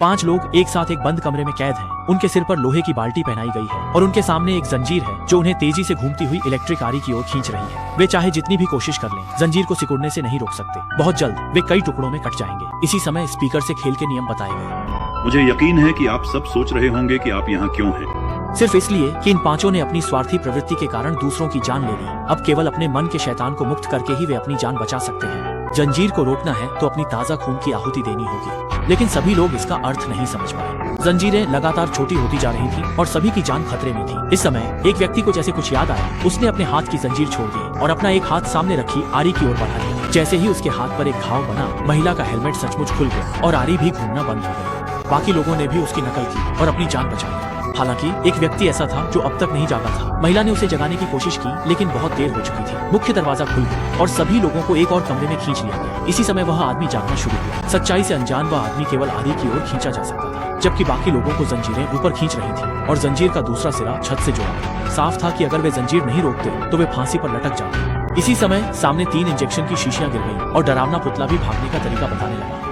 5 लोग एक साथ एक बंद कमरे में कैद हैं। उनके सिर पर लोहे की बाल्टी पहनाई गई है और उनके सामने एक जंजीर है जो उन्हें तेजी से घूमती हुई इलेक्ट्रिक आरी की ओर खींच रही है। वे चाहे जितनी भी कोशिश कर लें, जंजीर को सिकुड़ने से नहीं रोक सकते। बहुत जल्द वे कई टुकड़ों में कट जाएंगे। इसी समय स्पीकर से खेल के नियम बताए गए। मुझे यकीन है कि आप सब सोच रहे होंगे कि आप यहाँ क्यों हैं। सिर्फ इसलिए कि इन 5 ने अपनी स्वार्थी प्रवृत्ति के कारण दूसरों की जान ले ली। अब केवल अपने मन के शैतान को मुक्त करके ही वे अपनी जान बचा सकते हैं। जंजीर को रोकना है तो अपनी ताज़ा खून की आहुति देनी होगी, लेकिन सभी लोग इसका अर्थ नहीं समझ पाए। जंजीरें लगातार छोटी होती जा रही थी और सभी की जान खतरे में थी। इस समय एक व्यक्ति को जैसे कुछ याद आया। उसने अपने हाथ की जंजीर छोड़ दी और अपना एक हाथ सामने रखी आरी की ओर बढ़ा दिया। जैसे ही उसके हाथ पर एक घाव बना, महिला का हेलमेट सचमुच खुल गया और आरी भी घूमना बंद हो गई। बाकी लोगों ने भी उसकी नकल की और अपनी जान बचाई। हालांकि एक व्यक्ति ऐसा था जो अब तक नहीं जागा था। महिला ने उसे जगाने की कोशिश की, लेकिन बहुत देर हो चुकी थी। मुख्य दरवाजा खुल गया और सभी लोगों को एक और कमरे में खींच लिया गया। इसी समय वह आदमी जागना शुरू हुआ। सच्चाई से अनजान वह आदमी केवल आरी की ओर खींचा जा सकता था, जबकि बाकी लोगों को जंजीरें ऊपर खींच रही थी और जंजीर का दूसरा सिरा छत से जुड़ा था। साफ था कि अगर वे जंजीर नहीं रोकते तो वे फांसी पर लटक जाते। इसी समय सामने 3 इंजेक्शन की शीशियां गिर गईं और डरावना पुतला भी भागने का तरीका बताने लगा।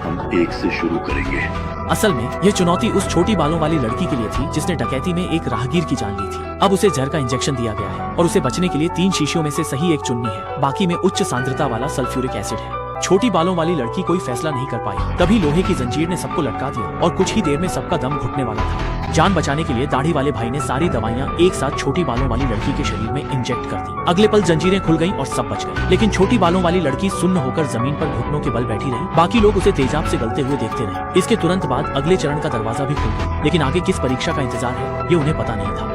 हम एक से शुरू करेंगे। असल में यह चुनौती उस छोटी बालों वाली लड़की के लिए थी जिसने डकैती में एक राहगीर की जान ली थी। अब उसे जहर का इंजेक्शन दिया गया है और उसे बचने के लिए 3 शीशियों में से सही एक चुननी है। बाकी में उच्च सांद्रता वाला सल्फ्यूरिक एसिड है। छोटी बालों वाली लड़की कोई फैसला नहीं कर पाई। तभी लोहे की जंजीर ने सबको लटका दिया और कुछ ही देर में सबका दम घुटने वाला था। जान बचाने के लिए दाढ़ी वाले भाई ने सारी दवाइयां एक साथ छोटी बालों वाली लड़की के शरीर में इंजेक्ट कर दी। अगले पल जंजीरें खुल गईं और सब बच गए, लेकिन छोटी बालों वाली लड़की सुन्न होकर जमीन पर घुटनों के बल बैठी रही। बाकी लोग उसे तेजाब से गलते हुए देखते रहे। इसके तुरंत बाद अगले चरण का दरवाजा भी खुल गया, लेकिन आगे किस परीक्षा का इंतजार है ये उन्हें पता नहीं था।